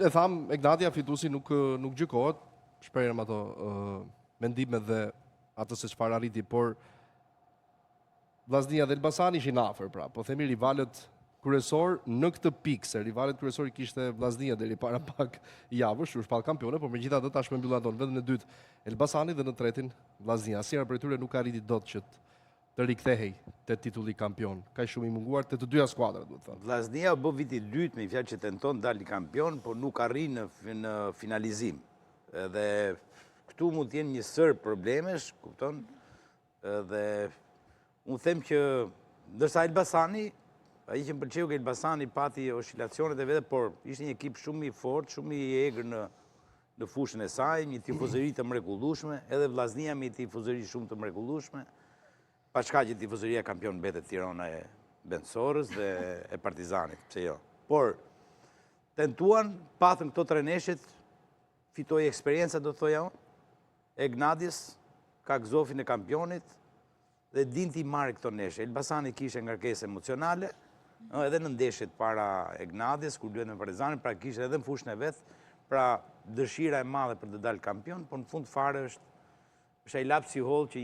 E tham, Egnatia fitusi nuk gjykohet, shprehjem ato mendime dhe atë se çfarë arriti, por Vllaznia dhe Elbasani ishin afër, pra, po themi rivalët kryesor në këtë pikë, se rivalet kryesor i kishte Vllaznia deri para pak javësh, u shpall kampione, por megjithatë tashmë mbyll ato në vendin e dytë Elbasani dhe në tretin Vllaznia. Asnjëra prej tyre nuk arriti dot që të rikthehej te titulli kampion. Ka shumë i munguar te të dyja skuadrat, duhet thënë. Vllaznia bë viti i dytë me fjalë që tenton dalë kampion, por nuk arrin në finalizim. Dhe këtu mund të jenë një sër problemesh, kupton? Dhe unë them që ndërsa Elbasani, ai që më pëlqeu që Elbasani pati oscilacionet e vete, por ishte një ekip shumë i fortë, shumë i egër në fushën e saj, një tifozëri të mrekullueshme, edhe Vllaznia me një tifozëri shumë të mrekullueshme. Pa çka që tifozëria kampion mbetet Tirana e Bensorës dhe e Partizanit, pse jo. Por tentuan, patën këto tre neshjet, fitoi eksperjenca, do thoja unë, Egnadiës ka gëzofin e kampionit dhe dinti marrë këto neshje. Elbasani kishte ngarkesë emocionale, edhe në ndeshjet para Egnadiës, kur luajtë me Partizanin, pra kishte edhe në fushën e vet, pra dëshira e madhe për të dalë kampion, por në fund fare është ai lapsi i holl që